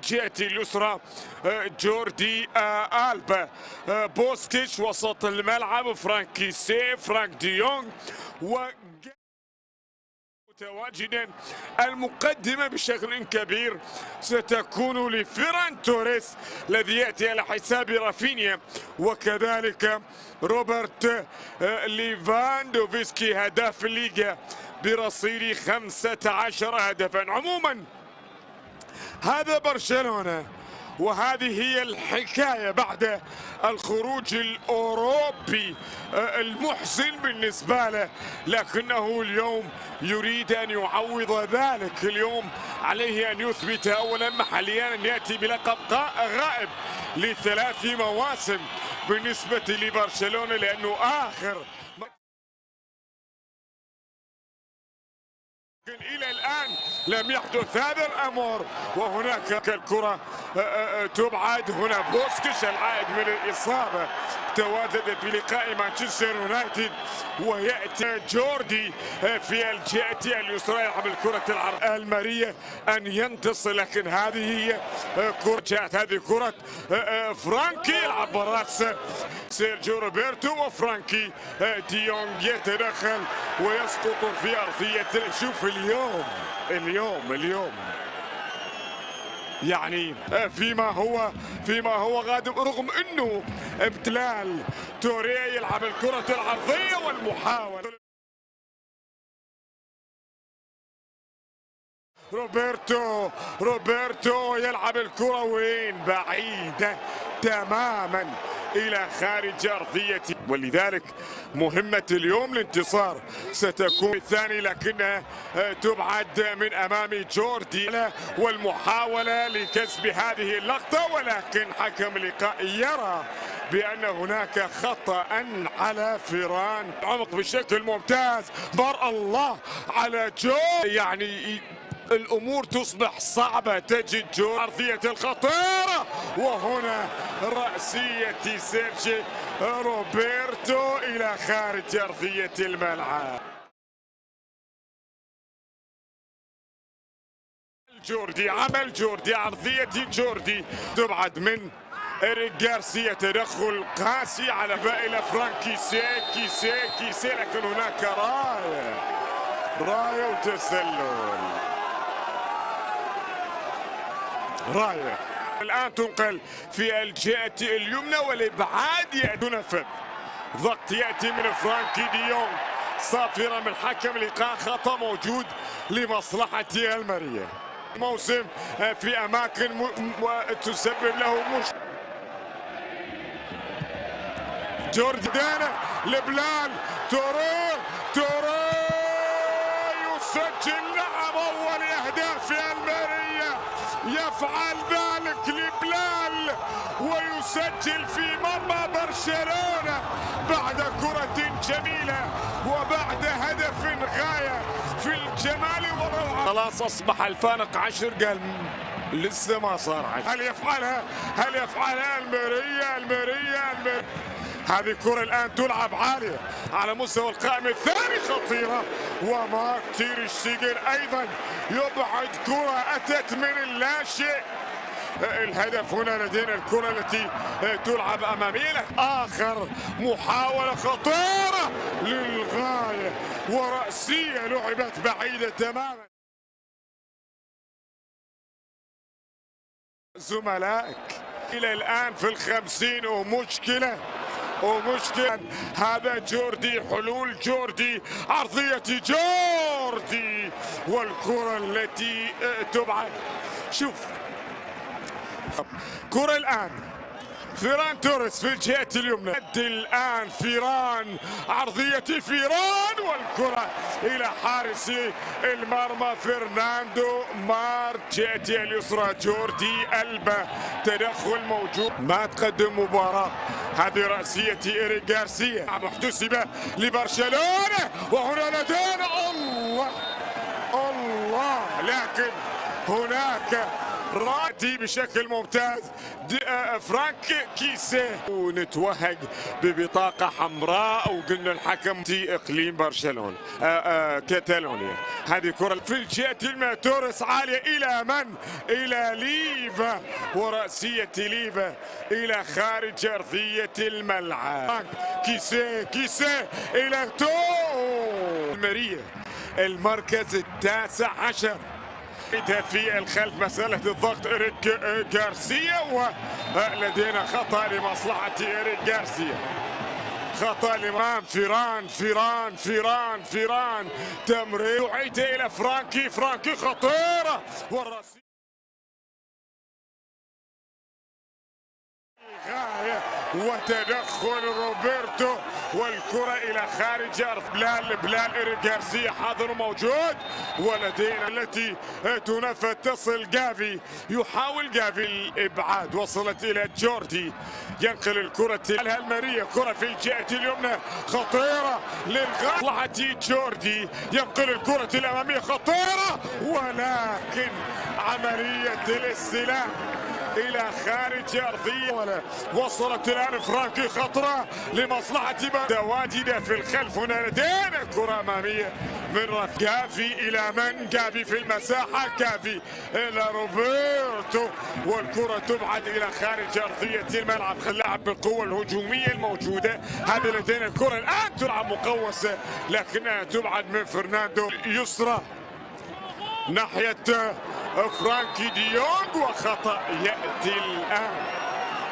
الجهة اليسرى جوردي ألبا، بوسكيتش وسط الملعب، فرانكي سي، فرانك دي يونغ، متواجدا. المقدمة بشكل كبير ستكون لفيران توريس الذي يأتي على حساب رافينيا، وكذلك روبرت ليفاندوفسكي هداف الليغا برصيد 15 هدفا. عموما هذا برشلونة، وهذه هي الحكاية بعد الخروج الأوروبي المحزن بالنسبة له، لكنه اليوم يريد أن يعوض ذلك. اليوم عليه أن يثبت أولا محليا أن يأتي بلقب غائب ل3 مواسم بالنسبة لبرشلونة، لأنه آخر إلى الآن لم يحدث هذا الأمر. وهناك الكرة تبعد، هنا بوسكيتش العائد من الإصابة تواجد في لقاء مانشستر يونايتد، ويأتي جوردي في الجهة اليسرى يلعب الكرة العرض المارية أن ينتصر، لكن هذه هي كرة جاءت، هذه كرة فرانكي يلعب براس سيرجيو روبرتو، وفرانكي دي يونغ يتدخل ويسقط في أرضية. شوف اليوم يعني فيما هو غادم، رغم انه ابتلال توريه يلعب الكرة العرضية والمحاولة. روبرتو يلعب الكرة وين؟ بعيدة تماما إلى خارج أرضيته، ولذلك مهمة اليوم الانتصار ستكون الثاني، لكنها تبعد من أمام جوردي والمحاولة لكسب هذه اللقطة، ولكن حكم اللقاء يرى بأن هناك خطأ على فيران. عمق بشكل ممتاز، بار الله على يعني الأمور تصبح صعبة. تجد جو أرضية الخطيرة، وهنا رأسية سيرجي روبرتو إلى خارج أرضية الملعب. عمل جوردي أرضية جوردي تبعد من إريك غارسيا، تدخل قاسي على إلى فرانكي كيسي، لكن هناك راية وتسلل. راية الآن تنقل في الجهة اليمنى، والإبعاد تنفذ. ضغط يأتي من فرانكي دي يونغ صافرة من حكم اللقاء، خطأ موجود لمصلحة المارية. موسم في أماكن تسبب له جوردانا لبلال توري يسجل لعب أول أهداف المارية، يفعل ذلك لبلال ويسجل في مرمى برشلونة بعد كرة جميلة وبعد هدف غاية في الجمال والروعة. خلاص أصبح الفارق 10، قال لسه ما صار 10. هل يفعلها المارية؟ هذه الكرة الآن تلعب عالية على مستوى القائم الثاني، خطيرة، ومارك تير شتيجن أيضا يبعد كرة أتت من اللاشيء. الهدف هنا لدينا الكرة التي تلعب أمامية، آخر محاولة خطيرة للغاية، ورأسية لعبت بعيدة تماما. زملائك إلى الآن في 50 ومشكلة. هذا جوردي، حلول جوردي، عرضية جوردي، والكرة التي تبعد. شوف كرة الآن فيران توريس في الجهة اليمنى، الآن فيران، عرضية فيران، والكرة إلى حارس المرمى فرناندو مار. جهة اليسرى جوردي ألبا، تدخل موجود، ما تقدم مباراة. هذه رأسية إريك غارسيا محتسبة لبرشلونة، وهنا لدينا الله، لكن هناك راتي بشكل ممتاز فرانك كيسيه، ونتوهج ببطاقة حمراء وقلنا الحكم في إقليم برشلونة كاتالونيا. هذه كرة في الجهة اليمنى توريس عالية إلى من؟ إلى ليفا، ورأسية ليفا إلى خارج أرضية الملعب. كيسيه إلى ماريا، المركز التاسع عشر في الخلف. مسألة الضغط إيريك غارسيا، ولدينا خطأ لمصلحة إيريك غارسيا. خطأ لمان فيران تمرير يعيد إلى فرانكي خطيرة، والرأسية غاية وتدخل روبرتو، والكرة إلى خارج أرض بلال إيريك غارسيا حاضر موجود، ولدينا التي تنفذ تصل جافي، يحاول جافي الإبعاد، وصلت إلى جوردي، ينقل الكرة الهلمرية، كرة في الجهة اليمنى خطيرة لمصلحة جوردي، ينقل الكرة الأمامية خطيرة، ولكن عملية الاستلام إلى خارج أرضية. وصلت الآن فرانكي، خطرة لمصلحة واجدة في الخلف. هنا لدينا كرة أمامية من جافي إلى من؟ جافي في المساحة، جافي إلى روبرتو، والكرة تبعد إلى خارج أرضية الملعب. لعب بالقوة الهجومية الموجودة. هذه لدينا الكرة الآن تلعب مقوسة، لكنها تبعد من فرناندو يسرى ناحية فرانكي ديونغ، وخطأ يأتي الآن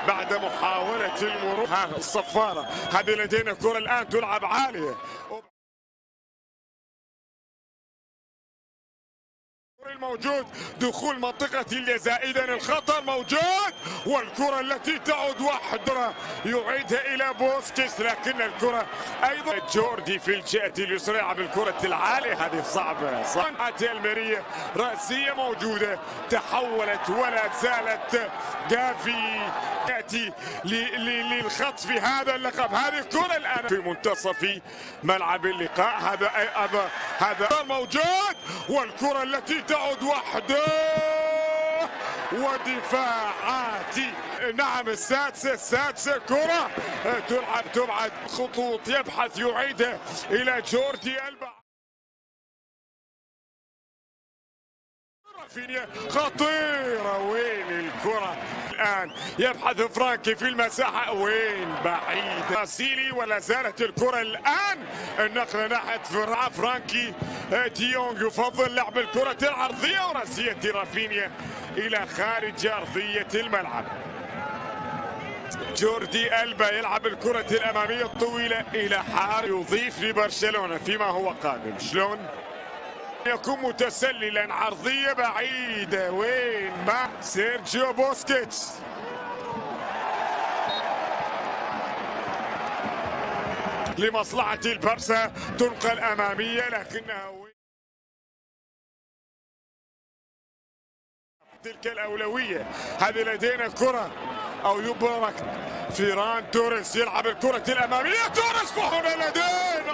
بعد محاولة المرور. الصفارة هذه لدينا كرة الآن تلعب عالية، الموجود دخول منطقة الجزاء، إذن الخطر موجود، والكرة التي تعود وحدها يعيدها إلى بوسكيتس، لكن الكرة أيضا جوردي في الجهة اليسرى يلعب الكرة العالية، هذه صعبة. المارية رأسية موجودة، تحولت ولا زالت جافي يأتي للخطف في هذا اللقب. هذه الكرة الآن في منتصف ملعب اللقاء، هذا موجود، والكرة التي تعود وحده ودفاعاتي. نعم السادسة كرة تبعد خطوط، يبحث يعيدها إلى جوردي ألبا. خطيرة، وين الكرة الآن؟ يبحث فرانكي في المساحة، وين؟ بعيد راسيلي، ولا زالت الكرة الآن النقلة ناحية فرانكي ديونغ، يفضل لعب الكرة العرضية، وراسية رافينيا إلى خارج أرضية الملعب. جوردي ألبا يلعب الكرة الأمامية الطويلة إلى حار، يضيف لبرشلونة فيما هو قادم. شلون يكون متسللا؟ عرضية بعيدة، وين؟ مع سيرجيو بوسكيتس، لمصلحة البارسا، تنقل أمامية، لكنها تلك الأولوية. هذه لدينا كرة أو يبارك فيران توريس، يلعب الكرة الأمامية، توريس، وهنا لدينا